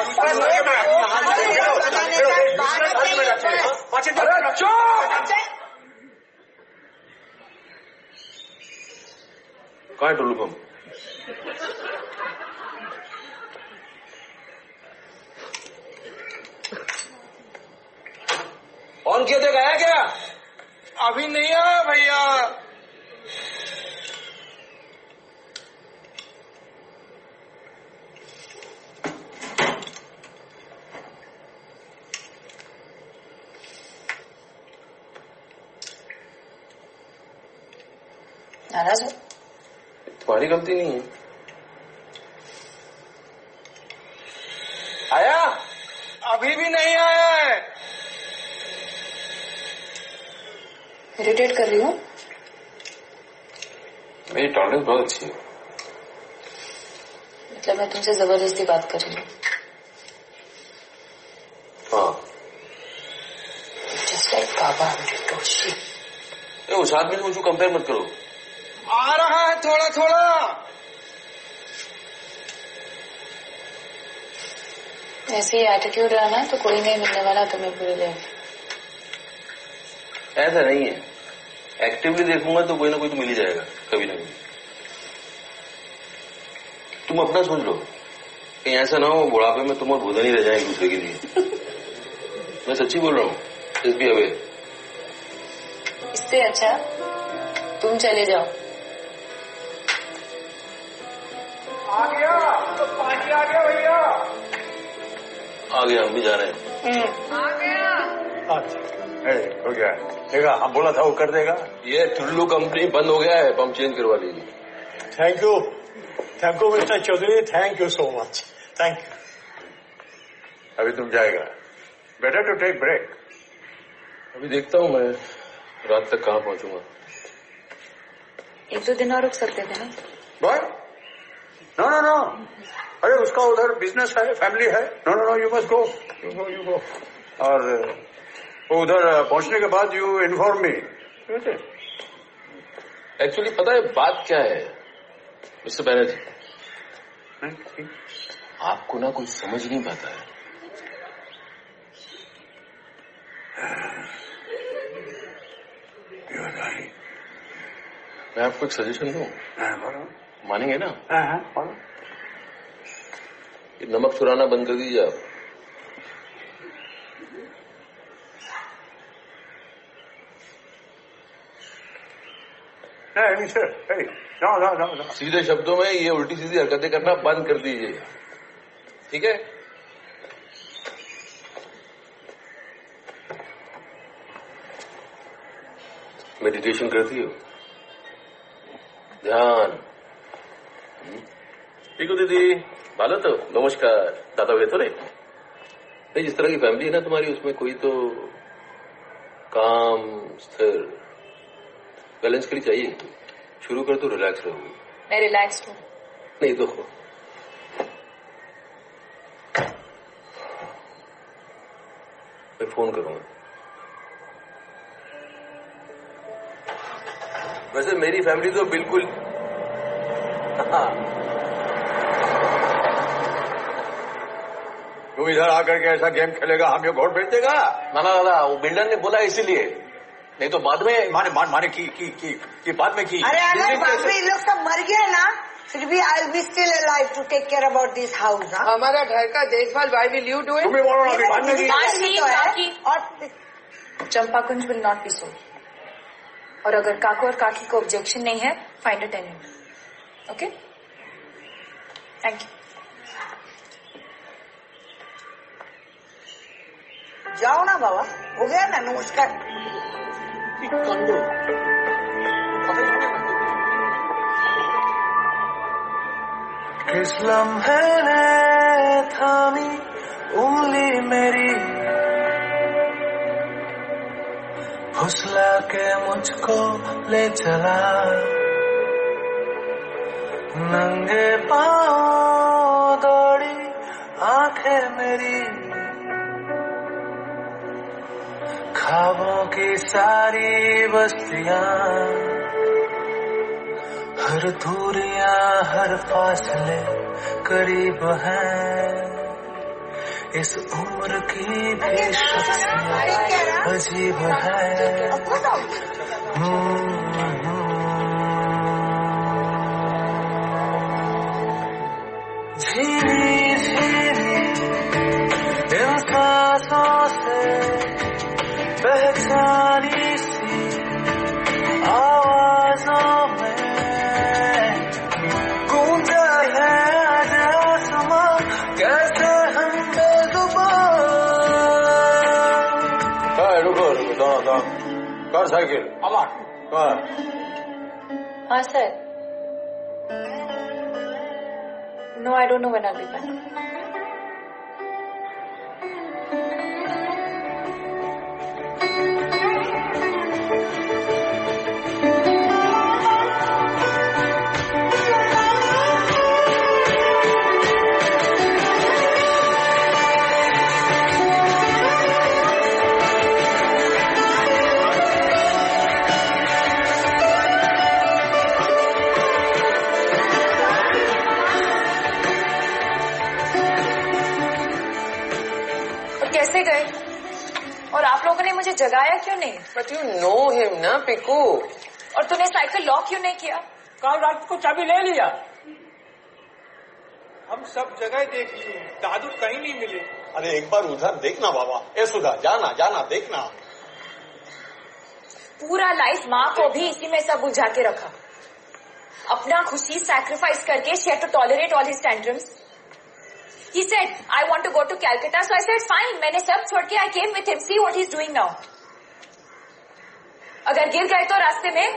कहाँ है टुल्लू पंप? ऑन किया तो गया क्या? अभी नहीं आया भैया। नाराज हो? तुम्हारी गलती नहीं है। आया? अभी भी नहीं आया है। इरिटेट कर रही हूँ? मेरी टॉलरेंस बहुत अच्छी है। मतलब मैं तुमसे जबरदस्ती बात कर रही हूँ? हाँ। Just like बाबा टोशी। उस आदमी से मुझको कंपेयर मत करो। आ रहा है थोड़ा थोड़ा। ऐसे ही एटीट्यूड रहा ना तो कोई नहीं मिलने वाला तुम्हें पूरी लाइफ। ऐसा नहीं है, एक्टिवली देखूंगा तो कोई ना कोई तो मिल ही जाएगा कभी ना कभी। तुम अपना सोच लो, कहीं ऐसा ना हो बुढ़ापे में तुम और भूदन ही रह जाए एक दूसरे के लिए। मैं सच्ची बोल रहा हूँ, इस भी अवे। इससे अच्छा तुम चले जाओ। आ गया तो पानी आ गया भैया। आ गया, हम भी जा रहे हैं। आ गया। हो गया, देखा हम बोला था वो कर देगा। ये टुल्लू कंपनी बंद हो गया है, पंप चेंज करवा लीजिए। Thank you mister Chaudhary, thank you so much, thank you. अभी तुम जाएगा, बेटर टू टेक ब्रेक। अभी देखता हूँ मैं रात तक कहाँ पहुंचूंगा। 1-2 दिन और रुक सकते थे ना। बट नो, अरे उसका उधर बिजनेस है, फैमिली है। No, you must go, you go. और वो उधर पहुंचने के बाद यू इन्फॉर्म मी। एक्चुअली पता है बात क्या है मिस्टर बैनर्जी, आपको ना कोई समझ नहीं पाता है। मैं आपको एक सजेशन दूं, मानेंगे ना? ये नमक चुराना बंद कर दीजिए आप। No. सीधे शब्दों में ये उल्टी सीधी हरकतें करना बंद कर दीजिए, ठीक है? मेडिटेशन करती हो? ध्यान। ठीक हो दीदी, भालो तो नमस्कार दादा वे तो नहीं, जिस तरह की फैमिली है ना तुम्हारी, उसमें कोई तो काम स्थिर बैलेंस के लिए चाहिए। शुरू कर तो रिलैक्स रहोगी। मैं रिलैक्स्ड हूँ। नहीं तो मैं फोन करूंगा। वैसे मेरी फैमिली तो बिल्कुल तू इधर आकर के ऐसा गेम खेलेगा, हम ये घोड़ बेच देगा। ना वो बिल्डर ने बोला इसीलिए, नहीं तो बाद में माने की बाद में की। अरे अगर बाप रे लोग सब मर गए ना, फिर भी I will be still alive to take care about this house. हमारा घर का देखभाल why will you do it? तुम्हें बोलो ना, बाद में की। और Champa Kunj will not be sold. और अगर काको और काकी को ऑब्जेक्शन नहीं है, find a tenant. Okay, thank you. जाओ ना बाबा, हो गया ना, नमस्कार। किस लम्हे ने थामी उंगली मेरी, फुसला के मुझको ले चला, नंगे पांव दौड़ी आंखें मेरी, ख्वाबों की सारी बस्तियां, हर दूरियां हर फासले करीब हैं, इस उम्र की भी शख्सियत अजीब है। झीनी झीनी इन सांसों से पहचानी सी आवाजों में गूंजा है आज आसमां, कैसे हम बेजुबान। रुको दादा, कर साइकिल हाँ sir. No, I don't know when I will be back. तूने मुझे जगाया क्यों नहीं? बट यू नो हिम ना पिकू। और तूने साइकिल लॉक क्यों नहीं किया? कल रात को चाबी ले लिया। हम सब जगह देख लिए, दादू कहीं नहीं मिले। अरे एक बार उधर देखना बाबा। ए सुधा, जाना जाना देखना। पूरा लाइफ माँ को भी इसी में सब उलझा के रखा। अपना खुशी सैक्रिफाइस करके she had to tolerate all his tantrums. He said, I want to go to Calcutta. So I said, fine. मैंने सब छोड़ के I came with him. See what he's doing now. अगर गिर गए तो रास्ते में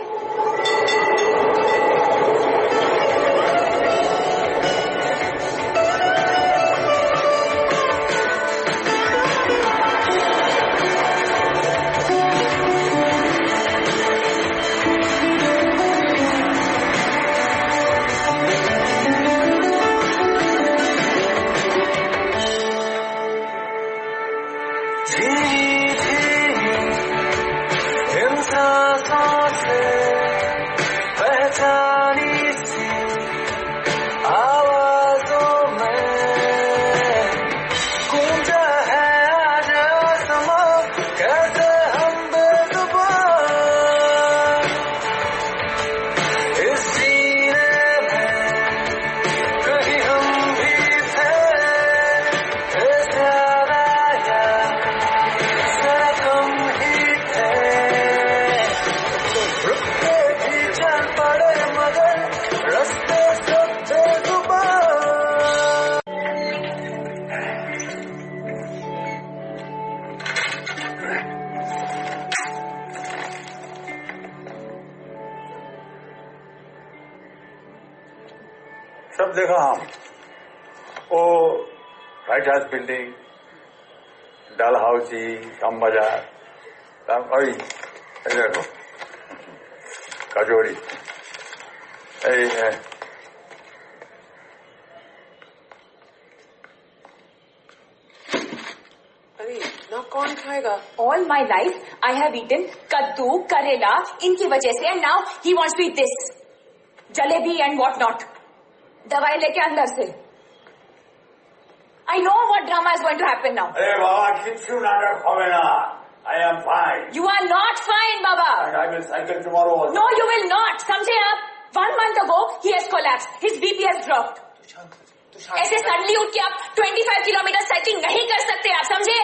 सब देखा हम। वो व्हाइट हाउस बिल्डिंग, डल हाउसी, कम बाजार, देखो कचौड़ी। अरे ना कौन खाएगा? All my life I have eaten कद्दू, करेला इनकी वजह से, and now he wants to eat this jalebi and what not. दवाई लेके अंदर से। I know what drama is going to happen now. अरे बाबा किच्छु नाटक होवे ना। I am fine. You are not fine, Baba. And I will cycle tomorrow also. No, you will not. समझे आप? 1 month ago he has collapsed. His BP has dropped. ऐसे सडनली उठ के आप 25 किलोमीटर साइकिलिंग नहीं कर सकते आप, समझे?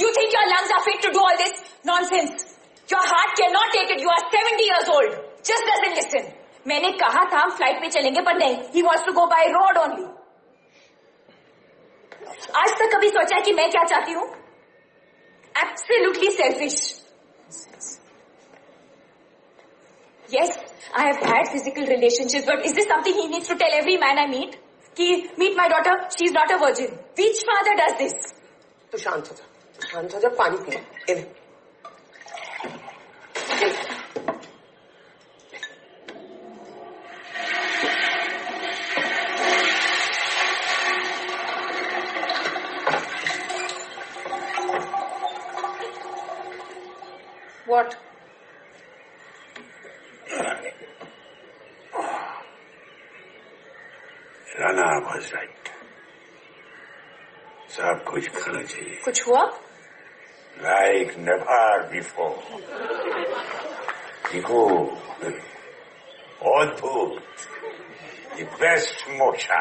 You think your lungs are fit to do all this nonsense? Your heart cannot take it. You are 70 years old. Just doesn't listen. मैंने कहा था हम फ्लाइट में चलेंगे, पर नहीं. He wants to go by road only. आज तक कभी सोचा है कि मैं क्या चाहती हूँ? Absolutely selfish. Yes, I have had physical relationships, but is this something he needs to tell every man I meet? कि meet my daughter, she's not a virgin. Which father does this? तू शांत हो जा, शांत हो जा, पानी P. What? Rana was right. सब कुछ खाना चाहिए। कुछ हुआ? Like never before. देखो, अद्भुत, the best moksha.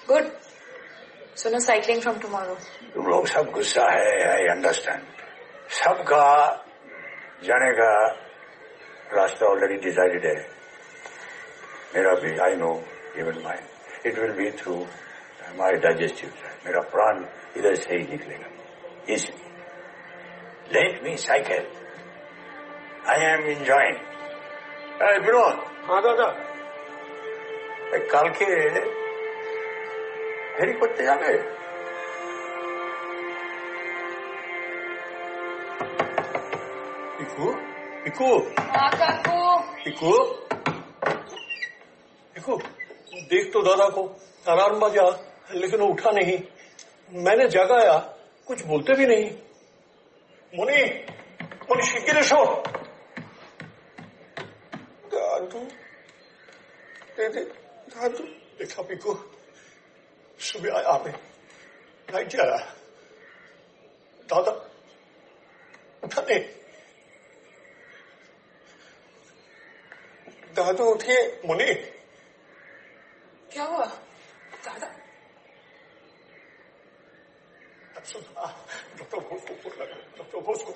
Good. So no cycling from tomorrow. तुम लोग सब गुस्सा है, I understand. सबका जाने का रास्ता ऑलरेडी डिसाइडेड है। मेरा भी, I know, even mine. It will be through my digestive tract. मेरा प्राण इधर से ही निकलेगा। इसलिए let me cycle. I am enjoying. Vinod. हाँ दादा। कल के फेरी করতে যাবে? पिकू, पिकू, हाँ काकू। पिकू, पिकू, देख तो दादा को, अलार्म बजा, लेकिन वो उठा नहीं। मैंने जगाया, कुछ बोलते भी नहीं। मुनी, मुनी शिगगिर एसो। दादू, दादू, देखा पिकू, सुबह आया मैं नहीं जा रहा। दादा उठा नहीं। दादू उठिए। मुनि क्या हुआ दादा? डॉक्टर घोष को फोन लगा। डॉक्टर घोष को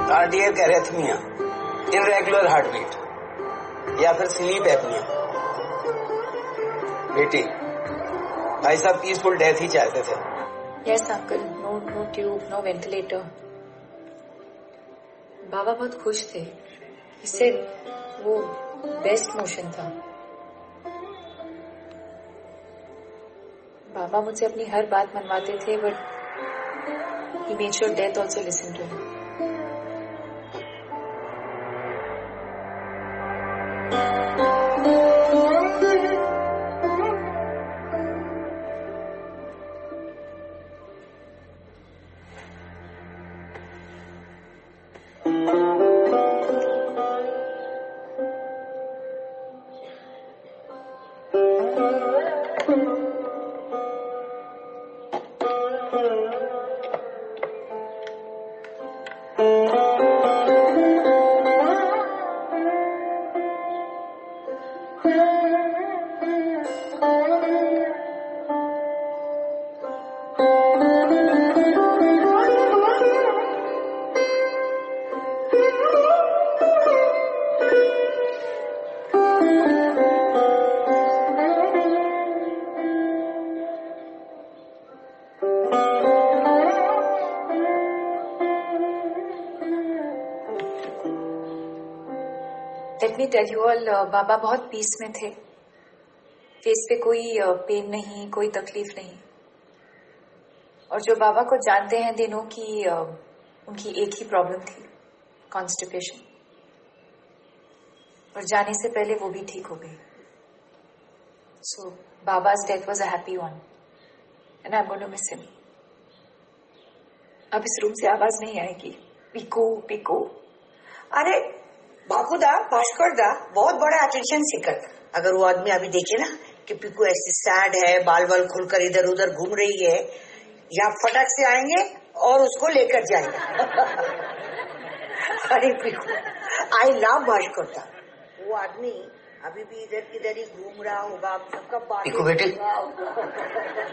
cardiac arrhythmia, irregular heart beat या फिर स्लीप एपनिया। बेटी, भाई साहब पीसफुल डेथ ही चाहते थे। Yes uncle, no tube, no ventilator. बाबा बहुत खुश थे, इससे वो बेस्ट मोशन था। बाबा मुझसे अपनी हर बात मनवाते थे, but he made sure death also listened to him. Let me tell you all, बाबा बहुत पीस में थे। फेस पे कोई पेन नहीं, कोई तकलीफ नहीं। और जो बाबा को जानते हैं दिनों की उनकी एक ही प्रॉब्लम थी, कॉन्स्टिपेशन। और जाने से पहले वो भी ठीक हो गई। सो बाबा's death was a happy one, and I'm going to miss him. अब इस रूम से आवाज नहीं आएगी, पिको पिको। अरे बाकुदा, भास्कर दा बहुत बड़ा अटेंशन सीकर। अगर वो आदमी अभी देखे ना कि पिकू ऐसी सैड है, बाल बाल खुलकर इधर उधर घूम रही है, या फटक से आएंगे और उसको लेकर जाएंगे। अरे पिकू, आई लव भास्कर दा। वो आदमी अभी भी इधर किधर ही घूम रहा होगा, आप सबका बात। पिकू बेटी,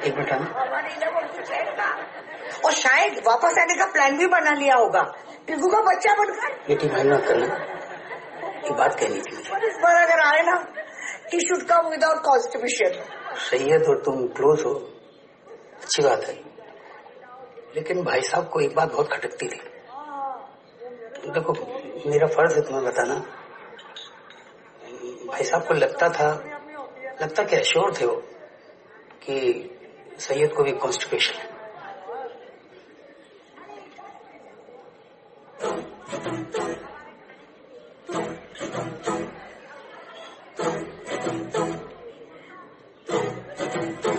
एक मिनट और शायद वापस आने का प्लान भी बना लिया होगा, पिकू का बच्चा बनकर। बेटी भाई ना करना, ये बात कहनी थी। इस बार अगर आए ना, he should come without constipation. सही है, तो तुम क्लोज हो, अच्छी बात है। लेकिन भाई साहब को एक बात बहुत खटकती थी। देखो, मेरा फर्ज है तुम्हें बताना। भाई साहब को लगता कि एश्योर थे वो कि सैयद को भी कॉन्स्टिपेशन है।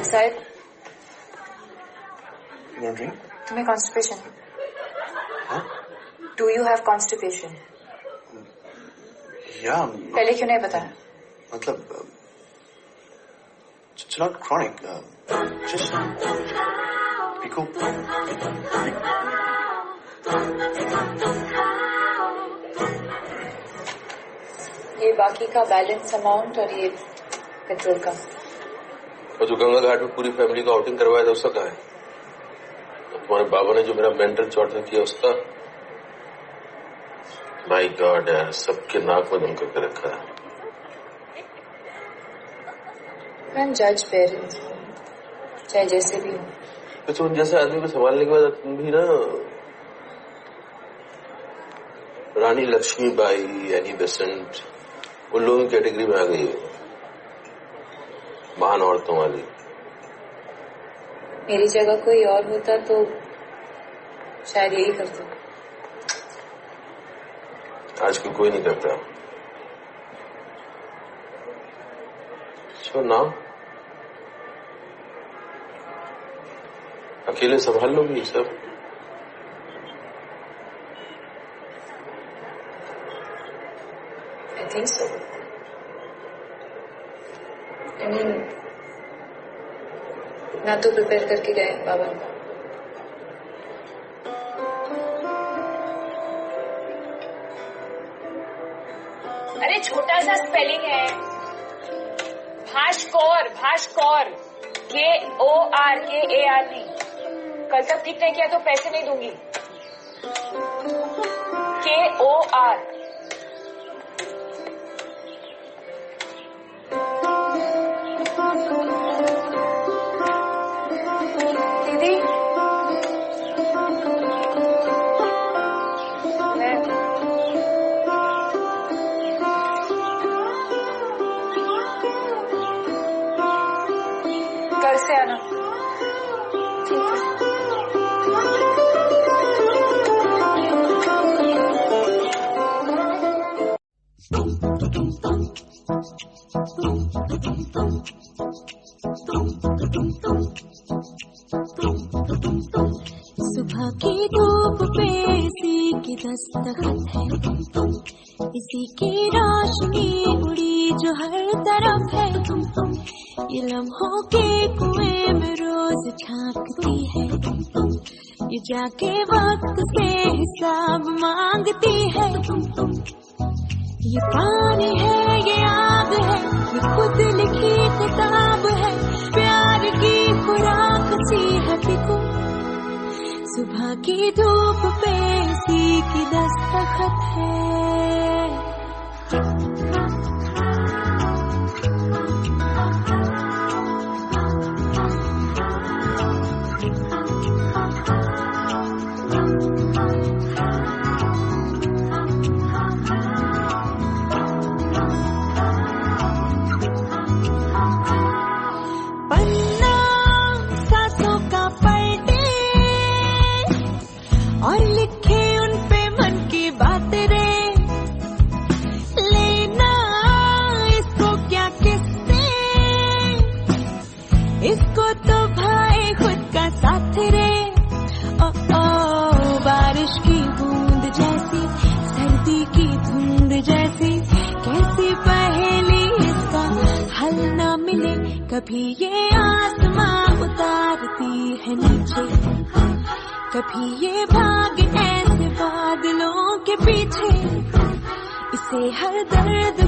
शायद तुम्हें कॉन्स्टिपेशन है? Do you have constipation? या पहले क्यों नहीं बताया? मतलब इट्स नॉट क्रॉनिक। पीकू, ये बाकी का बैलेंस अमाउंट और ये पेट्रोल का। और जो गंगा घाट में पूरी फैमिली को आउटिंग करवाया था उसका कहा है? तुम्हारे बाबा ने जो मेरा मेंटल टॉर्चर किया उसका? माय गॉड यार, सबके नाक में दम करके रखा है। मैं जज पेरेंट्स चाहे जैसे भी हो। तो उन जैसे आदमी को संभालने के बाद तुम भी ना रानी लक्ष्मीबाई, एनी बेसेंट, उन लोगों की कैटेगरी में आ गई हो, महान औरतों वाली। मेरी जगह कोई और होता तो शायद यही करता। आजकल कोई नहीं करता। सो नाउ अकेले संभाल लोगी ये सब? I think so. I mean, ना तो प्रिपेयर करके गए बाबा। अरे छोटा सा स्पेलिंग है, भास्कर, भास्कर, KORKAR नहीं। कल तक ठीक नहीं किया तो पैसे नहीं दूंगी। KOR। दीदी, कल से आना। ठीक है। सुबह की धूप पे इसी की दस्तखत है, इसी की रोशनी उड़ी जो हर तरफ है। ये लम्हों के कुएं में रोज झांकती है, ये जाके वक्त से हिसाब मांगती है। ये पानी है, ये आग है, ये खुद लिखी किताब है, प्यार की खुराक सी है पिकू। सुबह की धूप पे इसी की दस्तखत है। पन्ना सांसों का पलटे और लिखे उन पे मन की बातें रे। लेना इसको क्या किससे, इसको तो भाई खुद का साथ रे। ओ बारिश की बूंद जैसी, सर्दी की धुंध जैसी, कैसी पहेली इसका हल ना मिले। कभी ये आसमां उतारती है नीचे, कभी ये भागे ऐसे बादलों के पीछे। इसे हर दर्द